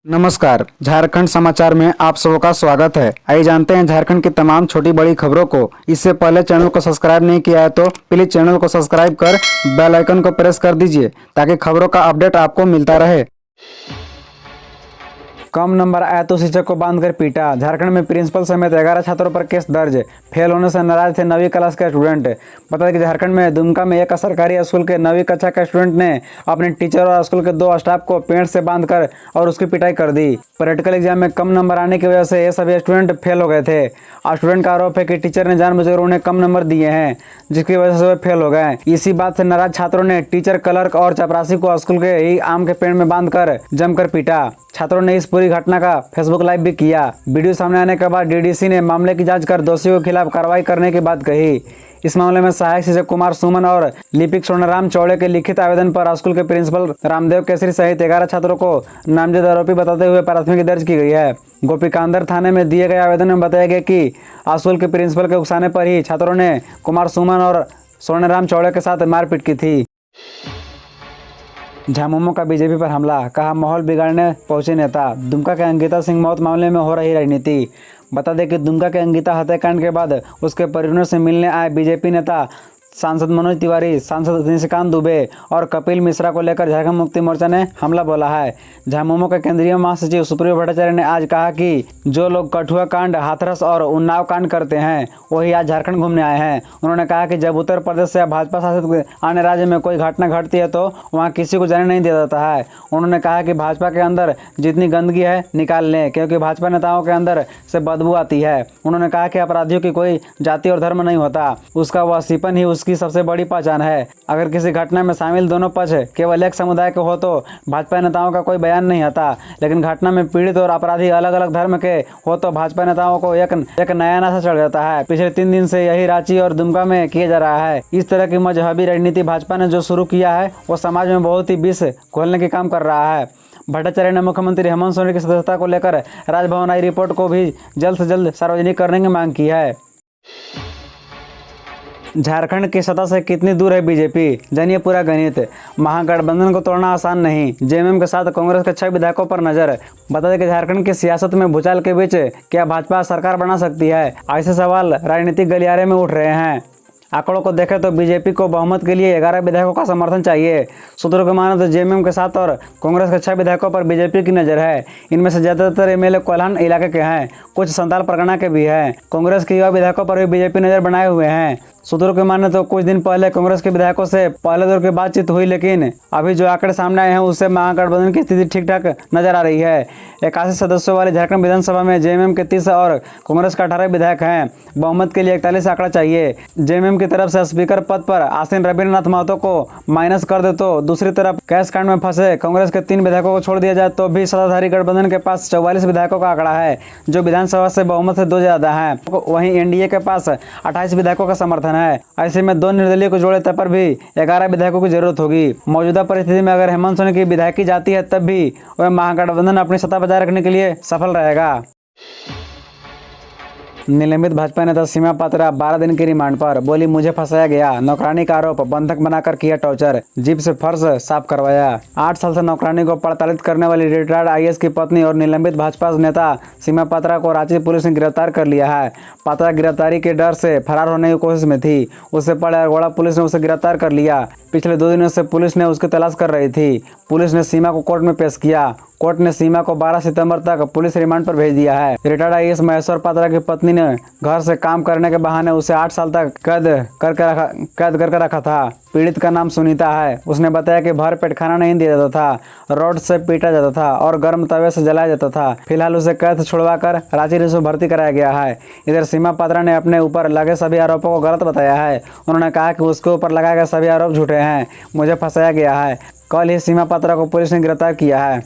नमस्कार, झारखंड समाचार में आप सबका स्वागत है। आइए जानते हैं झारखंड की तमाम छोटी बड़ी खबरों को। इससे पहले चैनल को सब्सक्राइब नहीं किया है तो प्लीज चैनल को सब्सक्राइब कर बेल आइकन को प्रेस कर दीजिए ताकि खबरों का अपडेट आपको मिलता रहे। कम नंबर आया तो शिक्षक को बांधकर पीटा। झारखंड में प्रिंसिपल समेत 11 छात्रों पर केस दर्ज। फेल होने से नाराज थे 9वीं क्लास के स्टूडेंट। बता दें कि झारखंड में दुमका में एक सरकारी स्कूल के 9वीं कक्षा के स्टूडेंट ने अपने टीचर और स्कूल के 2 स्टाफ को पेड़ से बांधकर और उसकी पिटाई कर दी। प्रैक्टिकल एग्जाम में कम नंबर आने की वजह से ये सभी स्टूडेंट फेल हो गए थे। स्टूडेंट का आरोप है कि टीचर ने जानबूझकर उन्हें कम नंबर दिए हैं, जिसकी वजह से वे फेल हो गए। इसी बात से नाराज छात्रों ने टीचर, क्लर्क और चपरासी को स्कूल के ही आम के पेड़ में बांधकर जमकर पीटा। छात्रों ने इस पूरी घटना का फेसबुक लाइव भी किया। वीडियो सामने आने के बाद डीडीसी ने मामले की जांच कर दोषियों के खिलाफ कार्रवाई करने की बात कही। इस मामले में सहायक शिक्षक कुमार सुमन और लिपिक स्वर्णराम चौड़े के लिखित आवेदन पर स्कूल के प्रिंसिपल रामदेव केसरी सहित 11 छात्रों को नामजद आरोपी बताते हुए प्राथमिकी दर्ज की गई है। गोपीकांदर थाने में दिए गए आवेदन में बताया गया कि स्कूल के प्रिंसिपल के उकसाने पर ही छात्रों ने कुमार सुमन और स्वर्णराम चौड़े के साथ मारपीट की थी। झामुमो का बीजेपी पर हमला, कहा माहौल बिगाड़ने पहुंचे नेता। दुमका के अंकिता सिंह मौत मामले में हो रही राजनीति। बता दें कि दुमका के अंकिता हत्याकांड के बाद उसके परिजनों से मिलने आए बीजेपी नेता सांसद मनोज तिवारी, सांसद निशिकांत दुबे और कपिल मिश्रा को लेकर झारखंड मुक्ति मोर्चा ने हमला बोला है। झामुमो के केंद्रीय महासचिव सुप्रियो भट्टाचार्य ने आज कहा कि जो लोग कठुआ कांड, हाथरस और उन्नाव कांड करते हैं वही आज झारखंड घूमने आए हैं। उन्होंने कहा कि जब उत्तर प्रदेश से भाजपा शासित अन्य राज्य में कोई घटना घटती है तो वहाँ किसी को जाने नहीं दिया जाता है। उन्होंने कहा कि भाजपा के अंदर जितनी गंदगी है निकाल लें, क्योंकि भाजपा नेताओं के अंदर से बदबू आती है। उन्होंने कहा कि अपराधियों की कोई जाति और धर्म नहीं होता, उसका वसीपन ही उसकी सबसे बड़ी पहचान है। अगर किसी घटना में शामिल दोनों पक्ष केवल एक समुदाय के हो तो भाजपा नेताओं का कोई बयान नहीं आता, लेकिन घटना में पीड़ित और अपराधी अलग अलग धर्म के हो तो भाजपा नेताओं को एक नया नशा चढ़ जाता है। पिछले 3 दिन से यही रांची और दुमका में किया जा रहा है। इस तरह की मजहबी राजनीति भाजपा ने जो शुरू किया है वो समाज में बहुत ही विष घोलने के काम कर रहा है। भट्टाचार्य ने मुख्यमंत्री हेमंत सोरेन की सदस्यता को लेकर राजभवन आई रिपोर्ट को भी जल्द से जल्द सार्वजनिक करने की मांग की है। झारखंड की सत्ता से कितनी दूर है बीजेपी, जानिए पूरा गणित। महागठबंधन को तोड़ना आसान नहीं, जेएमएम के साथ कांग्रेस के 6 विधायकों पर नजर। बता दें कि झारखंड की सियासत में भूचाल के बीच क्या भाजपा सरकार बना सकती है, ऐसे सवाल राजनीतिक गलियारे में उठ रहे हैं। आंकड़ों को देखें तो बीजेपी को बहुमत के लिए 11 विधायकों का समर्थन चाहिए। सूत्रों के माने तो जेएमएम के साथ और कांग्रेस के 6 विधायकों पर बीजेपी की नजर है। इनमें से ज्यादातर एमएलए कोल्हान इलाके के हैं, कुछ संताल परगना के भी हैं। कांग्रेस के युवा विधायकों पर भी बीजेपी नजर बनाए हुए हैं। सूत्रों के माने तो कुछ दिन पहले कांग्रेस के विधायकों से पहले दौर की बातचीत हुई, लेकिन अभी जो आंकड़े सामने आए हैं उससे महागठबंधन की स्थिति ठीक ठाक नजर आ रही है। 81 सदस्यों वाली झारखंड विधानसभा में जेएमएम के 30 और कांग्रेस का 18 विधायक हैं। बहुमत के लिए 41 आंकड़ा चाहिए। जेएमएम की तरफ से स्पीकर पद पर आसीन रविन्द्रनाथ महतो को माइनस कर दे तो दूसरी तरफ कैश कांड में फंसे कांग्रेस के 3 विधायकों को छोड़ दिया जाए तो भी सत्ताधारी गठबंधन के पास 44 विधायकों का आंकड़ा है, जो विधानसभा से बहुमत से 2 ज्यादा है। वहीं एनडीए के पास 28 विधायकों का समर्थन है। ऐसे में 2 निर्दलीय को जोड़े तब पर भी 11 विधायकों की जरूरत होगी। मौजूदा परिस्थिति में अगर हेमंत सोरेन की विधायकी जाती है तब भी वह महागठबंधन अपनी सत्ता बचाए रखने के लिए सफल रहेगा। निलंबित भाजपा नेता सीमा पात्रा 12 दिन की रिमांड पर, बोली मुझे फंसाया गया। नौकरानी का आरोप, बंधक बनाकर किया टॉर्चर, जीप से फर्श साफ करवाया। 8 साल से नौकरानी को प्रताड़ित करने वाली रिटायर्ड आईएएस की पत्नी और निलंबित भाजपा नेता सीमा पात्रा को रांची पुलिस ने गिरफ्तार कर लिया है। पात्रा गिरफ्तारी के डर से फरार होने की कोशिश में थी। उससे पहले अरगोड़ा पुलिस ने उसे गिरफ्तार कर लिया। पिछले 2 दिनों से पुलिस ने उसकी तलाश कर रही थी। पुलिस ने सीमा को कोर्ट में पेश किया। कोर्ट ने सीमा को 12 सितंबर तक पुलिस रिमांड पर भेज दिया है। रिटायर्ड आईएएस महेश्वर पात्रा की पत्नी ने घर से काम करने के बहाने उसे 8 साल तक कैद करके रखा था। पीड़ित का नाम सुनीता है। उसने बताया कि भर पेट खाना नहीं दिया जाता था, रॉड से पीटा जाता था और गर्म तवे से जलाया जाता था। फिलहाल उसे कैद छुड़वाकर रांची रिम्स में भर्ती कराया गया है। इधर सीमा पात्रा ने अपने ऊपर लगे सभी आरोपों को गलत बताया है। उन्होंने कहा कि उसके ऊपर लगाए गए सभी आरोप झूठे हैं, मुझे फंसाया गया है। कल ही सीमा पात्रा को पुलिस ने गिरफ्तार किया है।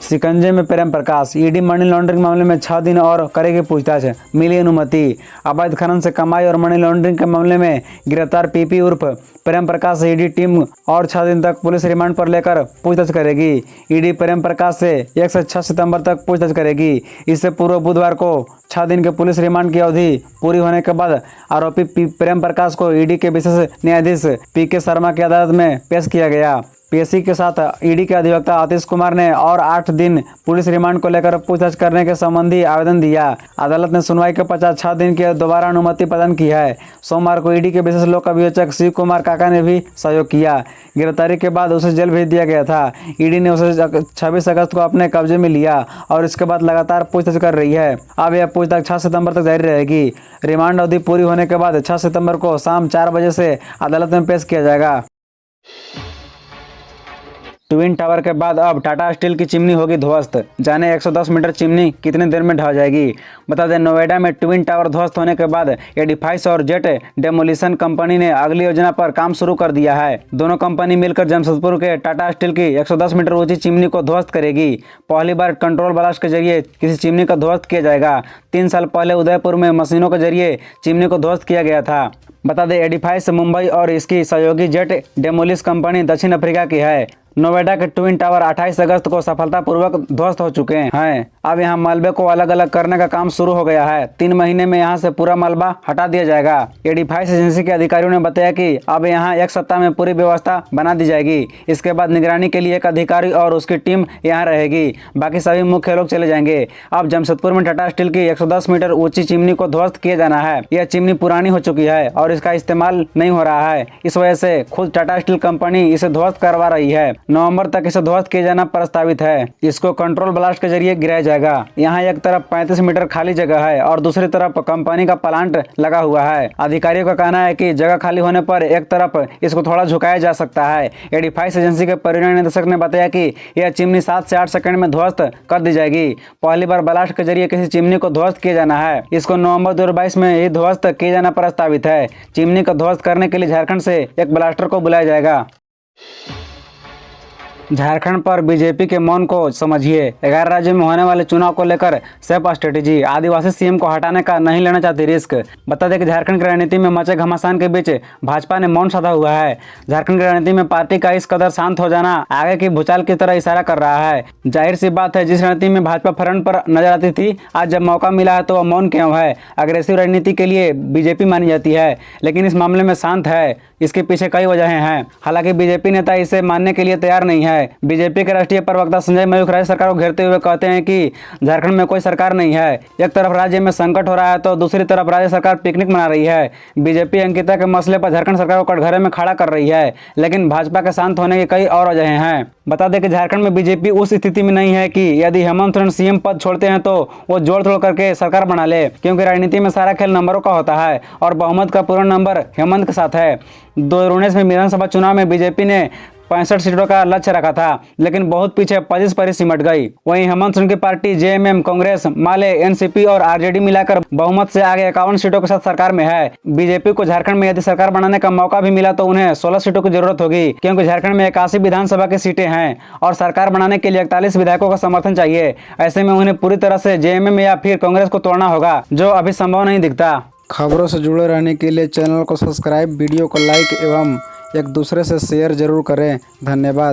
शिकंजे में Prem Prakash, ED money laundering मामले में 6 दिन और करेगी पूछताछ, मिली अनुमति। अवैध खनन से कमाई और मनी लॉन्ड्रिंग के मामले में गिरफ्तार पीपी उर्फ प्रेम प्रकाश ईडी टीम और 6 दिन तक पुलिस रिमांड पर लेकर पूछताछ करेगी। ईडी प्रेम प्रकाश से 1 से 6 सितंबर तक पूछताछ करेगी। इससे पूर्व बुधवार को 6 दिन के पुलिस रिमांड की अवधि पूरी होने के बाद आरोपी प्रेम प्रकाश को ईडी के विशेष न्यायाधीश पीके शर्मा की अदालत में पेश किया गया। पीएससी के साथ ईडी के अधिवक्ता आतिश कुमार ने और 8 दिन पुलिस रिमांड को लेकर पूछताछ करने के संबंधी आवेदन दिया। अदालत ने सुनवाई के पश्चात 6 दिन की दोबारा अनुमति प्रदान की है। सोमवार को ईडी के विशेष लोक अभियोजक शिव कुमार काका ने भी सहयोग किया। गिरफ्तारी के बाद उसे जेल भेज दिया गया था। ईडी ने उसे 26 अगस्त को अपने कब्जे में लिया और इसके बाद लगातार पूछताछ कर रही है। अब यह पूछताछ 6 सितंबर तक जारी रहेगी। रिमांड अवधि पूरी होने के बाद 6 सितंबर को शाम 4 बजे से अदालत में पेश किया जाएगा। ट्विन टावर के बाद अब टाटा स्टील की चिमनी होगी ध्वस्त। जाने 110 मीटर चिमनी कितनी देर में ढह जाएगी। बता दें, नोएडा में ट्विन टावर ध्वस्त होने के बाद एडिफाइस और जेट डेमोलिशन कंपनी ने अगली योजना पर काम शुरू कर दिया है। दोनों कंपनी मिलकर जमशेदपुर के टाटा स्टील की 110 मीटर ऊंची चिमनी को ध्वस्त करेगी। पहली बार कंट्रोल ब्लास्ट के जरिए किसी चिमनी को ध्वस्त किया जाएगा। 3 साल पहले उदयपुर में मशीनों के जरिए चिमनी को ध्वस्त किया गया था। बता दें, एडिफाइस मुंबई और इसकी सहयोगी जेट डेमोलिश कंपनी दक्षिण अफ्रीका की है। नोएडा के ट्विन टावर 28 अगस्त को सफलतापूर्वक ध्वस्त हो चुके हैं। अब यहां मलबे को अलग अलग करने का काम शुरू हो गया है। 3 महीने में यहां से पूरा मलबा हटा दिया जाएगा। एडिफाइस एजेंसी के अधिकारियों ने बताया कि अब यहां 1 सप्ताह में पूरी व्यवस्था बना दी जाएगी। इसके बाद निगरानी के लिए एक अधिकारी और उसकी टीम यहां रहेगी। बाकी सभी मुख्य लोग चले जाएंगे। अब जमशेदपुर में टाटा स्टील की 110 मीटर ऊंची चिमनी को ध्वस्त किया जाना है। यह चिमनी पुरानी हो चुकी है और इसका इस्तेमाल नहीं हो रहा है। इस वजह से खुद टाटा स्टील कंपनी इसे ध्वस्त करवा रही है। नवंबर तक इसे ध्वस्त किया जाना प्रस्तावित है। इसको कंट्रोल ब्लास्ट के जरिए गिराया जाएगा। यहाँ एक तरफ 35 मीटर खाली जगह है और दूसरी तरफ कंपनी का प्लांट लगा हुआ है। अधिकारियों का कहना है कि जगह खाली होने पर एक तरफ इसको थोड़ा झुकाया जा सकता है। एडिफाइस एजेंसी के परिवहन निदेशक ने बताया कि यह चिमनी 7 से 8 सेकंड में ध्वस्त कर दी जाएगी। पहली बार ब्लास्ट के जरिए किसी चिमनी को ध्वस्त किया जाना है। इसको नवंबर 2022 में ही ध्वस्त किया जाना प्रस्तावित है। चिमनी को ध्वस्त करने के लिए झारखंड से एक ब्लास्टर को बुलाया जाएगा। झारखंड पर बीजेपी के मौन को समझिए। 11 राज्यों में होने वाले चुनाव को लेकर सेफ स्ट्रेटेजी। आदिवासी सीएम को हटाने का नहीं लेना चाहती रिस्क। बता दें कि झारखंड की राजनीति में मचे घमासान के बीच भाजपा ने मौन साधा हुआ है। झारखंड की राजनीति में पार्टी का इस कदर शांत हो जाना आगे की भूचाल की तरह इशारा कर रहा है। जाहिर सी बात है, जिस राजनीति में भाजपा फ्रंट पर नजर आती थी, आज जब मौका मिला है तो वह मौन क्यों है। अग्रेसिव राजनीति के लिए बीजेपी मानी जाती है, लेकिन इस मामले में शांत है। इसके पीछे कई वजहें हैं। हालांकि बीजेपी नेता इसे मानने के लिए तैयार नहीं है। बीजेपी के राष्ट्रीय प्रवक्ता संजय मयूख राज्य सरकार को घेरते हुए कहते हैं कि झारखंड में कोई सरकार नहीं है। एक तरफ राज्य में संकट हो रहा है तो दूसरी तरफ राज्य सरकार पिकनिक मना रही है। बीजेपी अंकिता के मसले पर झारखंड सरकार को कटघरे में खड़ा कर रही है, लेकिन भाजपा के शांत होने की कई और वजहें हैं। बता दें कि झारखंड में बीजेपी उस स्थिति में नहीं है कि यदि हेमंत सोरेन सीएम पद छोड़ते हैं तो वो जोड़ तोड़ करके सरकार बना ले, क्योंकि राजनीति में सारा खेल नंबरों का होता है और बहुमत का पूरा नंबर हेमंत के साथ है। 2019 में विधानसभा चुनाव में बीजेपी ने 65 सीटों का लक्ष्य रखा था, लेकिन बहुत पीछे 25 पर ही सिमट गई। वहीं हेमंत सोरेन की पार्टी जेएमएम, कांग्रेस, माले, एनसीपी और आरजेडी मिलाकर बहुमत से आगे 51 सीटों के साथ सरकार में है। बीजेपी को झारखंड में यदि सरकार बनाने का मौका भी मिला तो उन्हें 16 सीटों की जरूरत होगी, क्योंकि झारखंड में 81 विधानसभा की सीटें हैं और सरकार बनाने के लिए 41 विधायकों का समर्थन चाहिए। ऐसे में उन्हें पूरी तरह से जेएमएम या फिर कांग्रेस को तोड़ना होगा, जो अभी संभव नहीं दिखता। खबरों से जुड़े रहने के लिए चैनल को सब्सक्राइब, वीडियो को लाइक एवं एक दूसरे से शेयर जरूर करें। धन्यवाद।